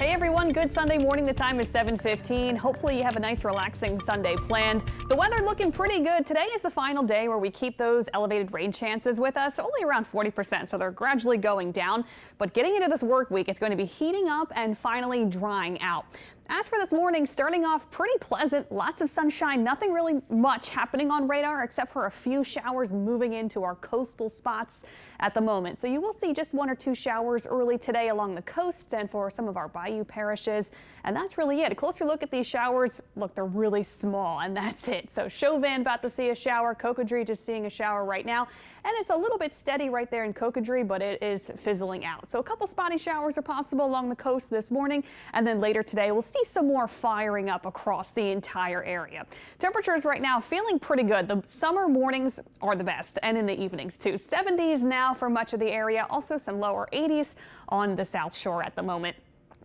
Hey everyone, good Sunday morning. The time is 7:15. Hopefully you have a nice relaxing Sunday planned. The weather looking pretty good. Today is the final day where we keep those elevated rain chances with us, only around 40%, so they're gradually going down. But getting into this work week, it's going to be heating up and finally drying out. As for this morning, starting off pretty pleasant, lots of sunshine, nothing really much happening on radar except for a few showers moving into our coastal spots at the moment. So you will see just one or two showers early today along the coast and for some of our bayou parishes. And that's really it. A closer look at these showers. Look, they're really small and that's it. So Chauvin about to see a shower, Cocodrie just seeing a shower right now. And it's a little bit steady right there in Cocodrie, but it is fizzling out. So a couple spotty showers are possible along the coast this morning. And then later today, we'll see some more firing up across the entire area. Temperatures right now feeling pretty good. The summer mornings are the best and in the evenings too. 70s now for much of the area. Also some lower 80s on the South Shore at the moment.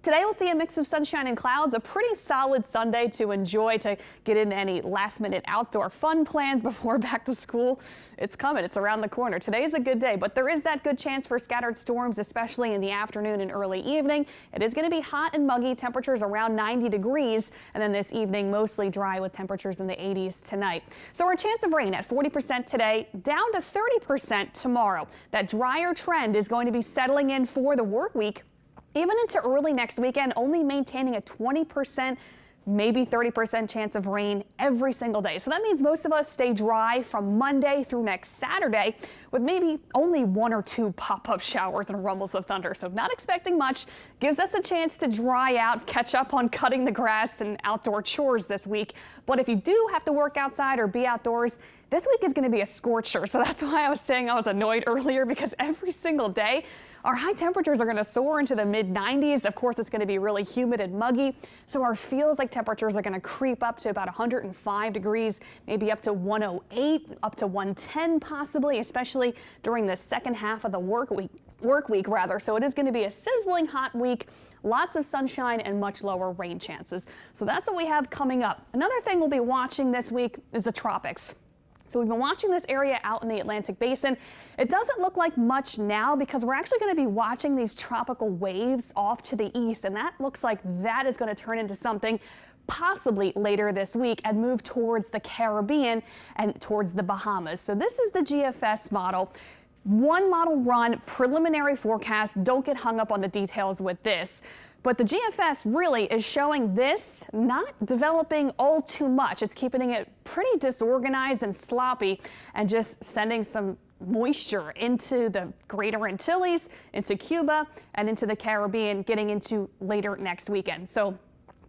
Today we'll see a mix of sunshine and clouds, a pretty solid Sunday to enjoy, to get into any last minute outdoor fun plans before back to school. It's coming, it's around the corner. Today's a good day, but there is that good chance for scattered storms, especially in the afternoon and early evening. It is going to be hot and muggy, temperatures around 90 degrees, and then this evening mostly dry with temperatures in the 80s tonight. So our chance of rain at 40% today, down to 30% tomorrow. That drier trend is going to be settling in for the work week. Even into early next weekend, only maintaining a 20%, maybe 30% chance of rain every single day. So that means most of us stay dry from Monday through next Saturday with maybe only one or two pop-up showers and rumbles of thunder. So not expecting much. Gives us a chance to dry out, catch up on cutting the grass and outdoor chores this week. But if you do have to work outside or be outdoors, this week is going to be a scorcher. So that's why I was saying I was annoyed earlier, because every single day our high temperatures are going to soar into the mid 90s. Of course, it's going to be really humid and muggy. So our feels like temperatures are going to creep up to about 105 degrees, maybe up to 108, up to 110 possibly, especially during the second half of the work week. So it is going to be a sizzling hot week, lots of sunshine and much lower rain chances. So that's what we have coming up. Another thing we'll be watching this week is the tropics. So we've been watching this area out in the Atlantic Basin. It doesn't look like much now because we're actually going to be watching these tropical waves off to the east, and that looks like that is going to turn into something possibly later this week and move towards the Caribbean and towards the Bahamas. So this is the GFS model. One model run, preliminary forecast. Don't get hung up on the details with this. But the GFS really is showing this not developing all too much. It's keeping it pretty disorganized and sloppy and just sending some moisture into the Greater Antilles, into Cuba, and into the Caribbean, getting into later next weekend. So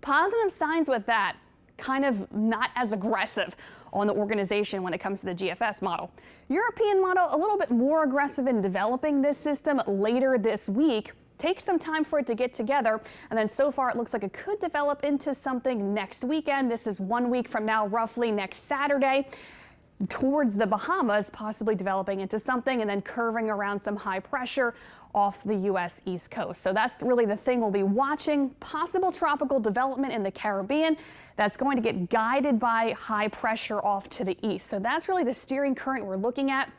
positive signs with that. Kind of not as aggressive on the organization when it comes to the GFS model. European model, a little bit more aggressive in developing this system later this week. Takes some time for it to get together, and then so far it looks like it could develop into something next weekend. This is 1 week from now, roughly next Saturday, towards the Bahamas, possibly developing into something and then curving around some high pressure off the U.S. East Coast. So that's really the thing we'll be watching. Possible tropical development in the Caribbean that's going to get guided by high pressure off to the east. So that's really the steering current we're looking at.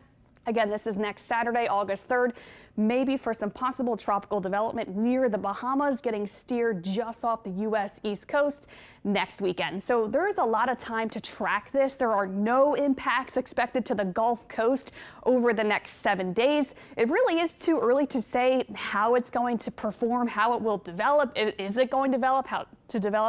Again, this is next Saturday, August 3rd, maybe for some possible tropical development near the Bahamas, getting steered just off the U.S. East Coast next weekend. So there is a lot of time to track this. There are no impacts expected to the Gulf Coast over the next 7 days. It really is too early to say how it's going to perform, how it will develop. Is it going to develop?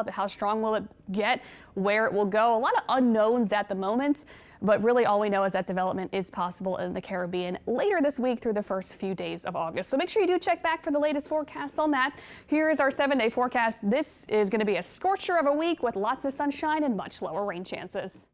How strong will it get? Where it will go? A lot of unknowns at the moment. But really all we know is that development is possible in the Caribbean later this week through the first few days of August. So make sure you do check back for the latest forecasts on that. Here is our 7-day forecast. This is going to be a scorcher of a week with lots of sunshine and much lower rain chances.